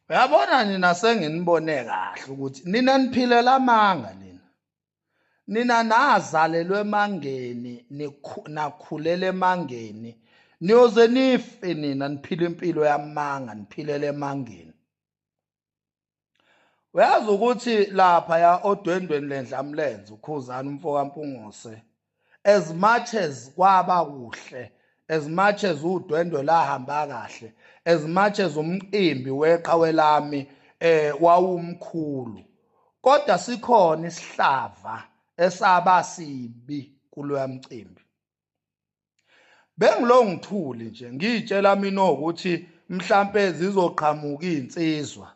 Uyabona nina senginibone kahle ukuthi nina niphilela amanga nina. Nina nazalelwe emangeni, nakhulela emangeni. Niyoze nife nina niphila impilo yamanga, niphilele emangeni. Uyazi ukuthi lapha ya odwendweni lendlamlenze uKhuzani umfokaMpungose, as much as kwaba kuhle, as much as udwendwe lahamba kahle, as much as umcimbi weqhawe lami wawumkhulu, kodwa sikhona isihlava esaba sibi kuloya mcimbi. Bengilo ngithuli nje ngitshela mina ukuthi mhlambe zizoqhamuka izinsizwa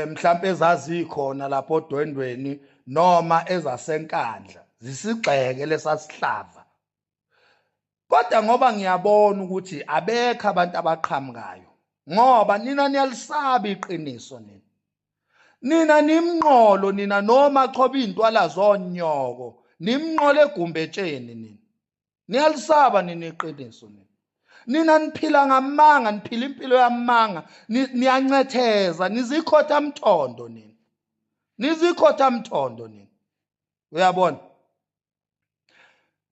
mhlambe ezazikhona lapho odwendweni noma ezasenkandla zisigxeke lesasihlava. Kodwa ngoba ngiyabona ukuthi abekho abantu abaqhamukayo, ngoba nina niyalisaba iqiniso nina. Nina nimnqolo nina noma choba izintwala zonyoko, nimnqole egumbetsheni nina. Niyalisaba nina iqiniso nina. Nina niphila ngamanga, niphila impilo yamanga, niyancetheza, nizikhotha mthondo nina. Nizikhotha mthondo nina. Uyabona?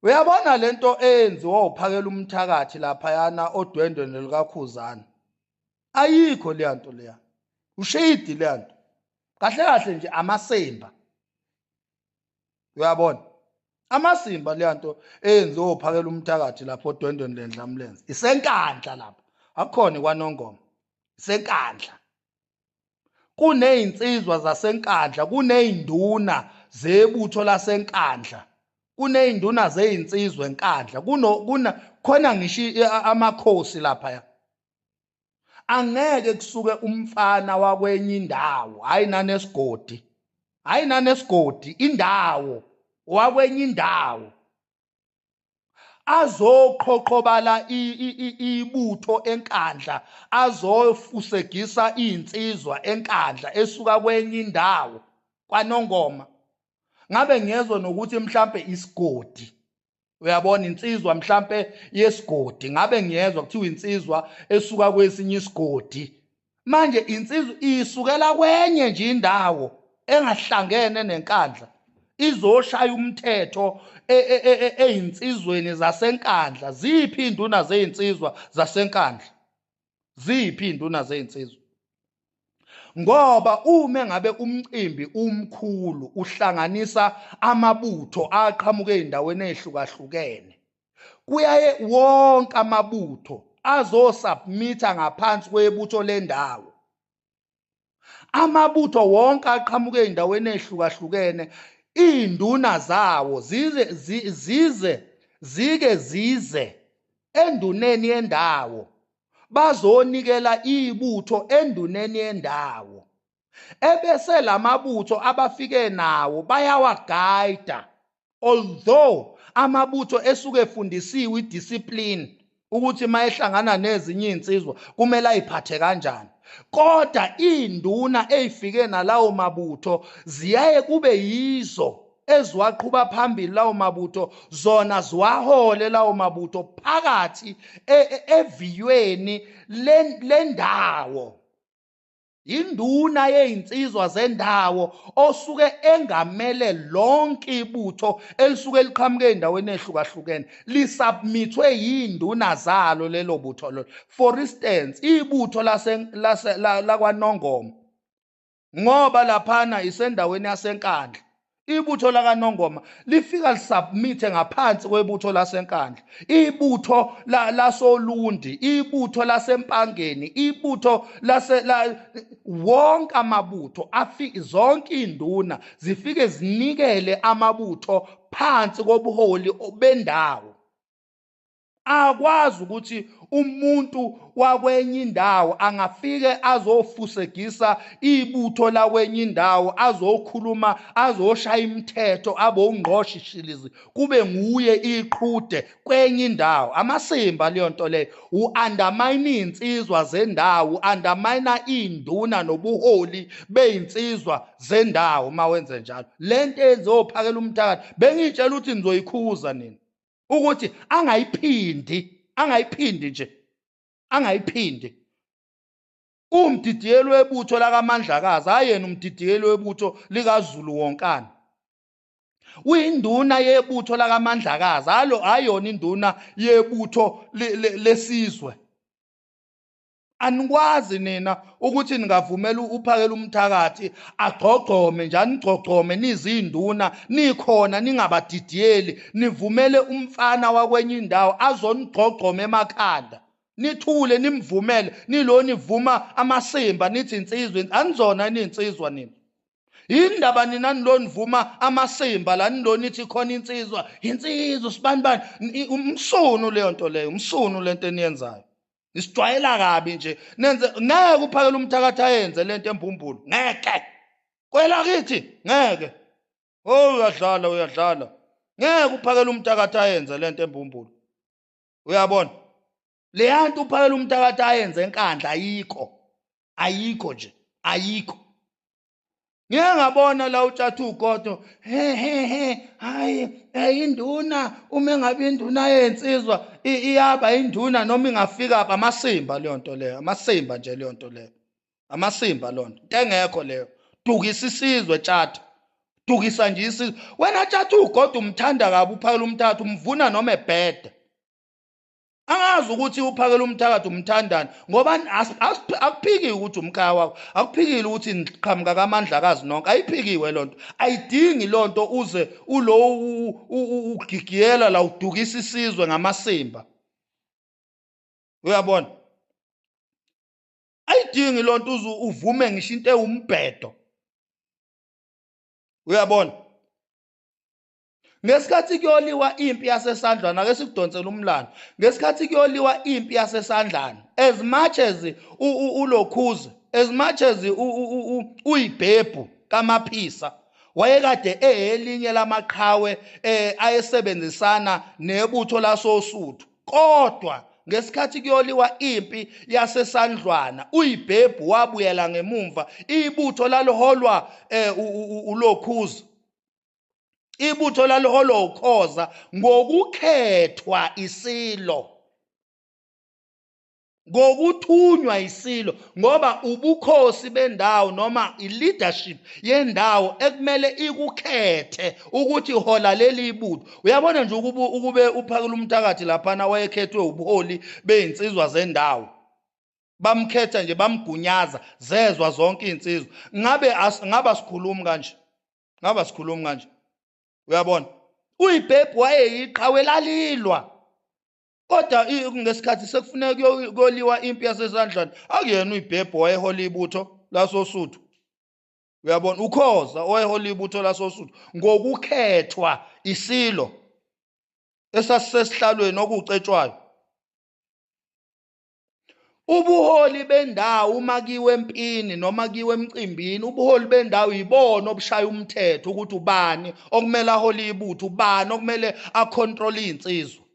Uyabona lento eyenziwa uphakela umthakathi lapha yana odwendweni likaKhuzani. Ayikho leya nto leya. Ushayidi leya nto. Kahle kahle nje amasimba. Uyabona? Amasimba leya nto eyenziwa uphakela umthakathi lapho odwendweni lendlamlenze. Isenkandla lapha. Akukhona kwaNongoma. Isenkandla. Kunezinsizwa zasenkandla, kunezinduna zebutho lasenkandla. Kunezinduna zezinsizwa enkandla. Khona ngisho amakhosi lapha ya. Angeke kusuke umfana wakwenye indawo, hayi nanesigodi. Hayi nanesigodi, indawo wakwenye indawo. Azoqhoqhobala ibutho enkandla, azofusegisa izinsizwa enkandla esuka kwenye indawo kwaNongoma. Ngabe ngiyezwa nokuthi mhlambe isigodi. Uyabona insizwa mhlambe yesigodi, ngabe ngiyezwa kuthiwa insizwa esuka kwesinye isigodi. Manje insizwa isukela kwenye nje indawo engahlangene nenkandla, izoshaya umthetho ezinsizweni zasenkandla. Ziphi induna zezinsizwa zasenkandla? Ziphi induna zezinsizwa? Ngoba uma ngabe umcimbi umkhulu uhlanganisa amabutho aqhamuke ezindaweni ezihlukahlukene, kuyaye wonke amabutho azosubmitha ngaphansi kwebutho lendawo. Amabutho wonke aqhamuke ezindaweni ezihlukahlukene, izinduna zawo zize enduneni yendawo, bazonikela ibutho enduneni yendawo. Ebese lamabutho abafike nawo bayawagayida, although amabutho esuke efundisiwe idiscipline ukuthi mayehlangana nezinye izinsizwa kumele ayiphathe kanjani. Kodwa izinduna ezifike nalawo mabutho ziyaye kube yizo eziwaqhuba phambili lawo mabutho, zona ziwahole lawo mabutho phakathi eviyweni lendawo. Induna yezinsizwa zendawo osuke engamele lonke ibutho elisuke liqhamuke ezindaweni ezihlukahlukene, lisubmithwe yizinduna zalo lelo butho lo. For instance, ibutho lakwaNongoma, ngoba laphana isendaweni yasenkandla, ibutho lakaNongoma lifika lisubmithe ngaphansi kwebutho lasenkandla. Ibutho lasoLundi, ibutho lasempangeni, ibutho wonke amabutho zonke izinduna zifike zinikele amabutho phansi kobuholi bendawo. Akwazi ukuthi umuntu wakwenye indawo angafike azofusegisa ibutho lakwenye indawo, azokhuluma, azoshaya imithetho, abongqosha ishilizi, kube nguye iqhude kwenye indawo. Amasimba leyo nto leyo. U-undermine izinsizwa zendawo, undermine izinduna nobuholi bezinsizwa zendawo mawenze njalo. Lento ezophakela umthakathi bengitshela ukuthi nizoyikhuza nina, ukuthi angayiphindi nje, angayiphindi. umdidiyeli webutho lakaMandlakazi ayena umdidiyeli webutho likaZulu wonkana. Uyinduna yebutho lakaMandlakazi ayona induna yebutho lesizwe. Anikwazi nina ukuthi ningavumela uphakela umthakathi agcogcome njani igcogcome nizinduna nikhona ningabadidiyeli nivumele umfana wakwenye indawo azonigcogcome emakhanda nithule nimvumele nilo nivuma amasimba nithi insizwe anizona ninsizwa nina. Indaba nina nilo nivuma amasimba la nilo nithi khona insizwa sibanibani umsunu leyo nto leyo umsunu lento eniyenzayo. Isijwayela kabi nje nenze ngeke uphakela umthakathi ayenze lento embumbulu ngeke kwela kithi ngeke uyadlala ngeke uphakela umthakathi ayenze lento embumbulu uyabona le yanto uphakela umthakathi ayenze enkandla ayikho nje ayikho. Ngeke ngabona la utshatha ugodo hayi induna uma ngabe induna yensizwa iyaba induna noma ingafika apha amasimba leyo nto leyo amasimba nje leyo nto leyo amasimba lonto engekho leyo. Dukisa isizwe tshata dukisa nje isizwe wena tshata ugodo umthanda kabi uphakela umthakathi umvuna noma ebhede angazi ukuthi uphakela umthakathi umthandani ngoba akuphiki ukuthi umkhaya wakho akuphikile ukuthi niqhamuka kaMandlakazi nonke ayiphikiwe lonto ayidingi lonto uze ulo ugigiyela la udukisa isizwe ngamasimba uyabona ayidingi lonto uze uvume ngisho into ewumbhedo uyabona. Ngesikhathi kuyoliwa impi yasesandlana ake sikudonsela umlando ngesikhathi kuyoliwa impi yasesandlana as much as uLokhuza as much as uyiBhebhu kaMaphisa wayekade elinye lamaqhawe ayesebenzisana nebutho lasoSuthu kodwa ngesikhathi kuyoliwa impi yasesandlwana uyiBhebhu wabuyela ngemumva ibutho laliholwa uLokhuza ibutho laliholwa uKhoza ngokukhethwa isilo ngokuthunywa isilo ngoba ubukhosi bendawo noma i-leadership yendawo ekumele ikukhethe ukuthi hola leli ibutho. Uyabona nje ukube uphakela umthakathi laphana wayekhethwe ubuholi beyinsizwa zendawo bamkhetha nje bamgunyaza zezwa zonke insizwa ngaba sikhulumi kanje uyabona uyiBhebhu wayeyiqhawe lalilwa kodwa ngesikhathi sekufuneka kuyoliwa impi yasesandlana akuyena uyiBhebhu wayehola ibutho lasoSuthu uyabona uKhoza wayehola ibutho lasoSuthu ngokukhethwa isilo esasesihlalweni okucetshwayo. Ubuholi bendawo uma kiwe empini noma kiwe emcimbini ubuholi bendawo yibona obushaya umthetho ukuthi ubani okumele ahole ibutho ubani okumele acontrol insizwa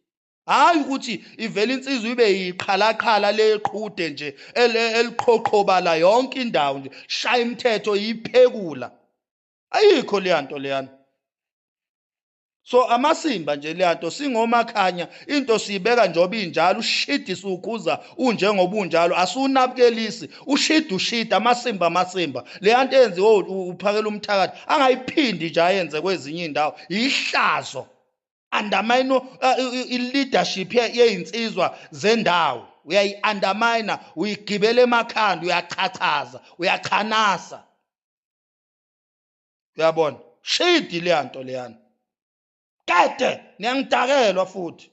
hayi ukuthi ivela insizwa ibe yiqhalaqhala leqhude nje eliqhoqhobala yonke indawo nje shaya imithetho yiphekula ayikho leyanto leyana. So amasimba nje leyanto singomakhanya into siyibeka njoba injalo ushidi sukhuza unjengoba unjalo asunabukelisi ushida amasimba leyanto enze uphakela umthakathi angayiphindi nje ayenze kwezinye indawo ihlazo undermine i-leadership yeyinsizwa zendawo uyayi-undermine uyigibela emakhanda uyachathaza uyachanasa uyabona shidi leyanto leyana kade niyangidakelwa futhi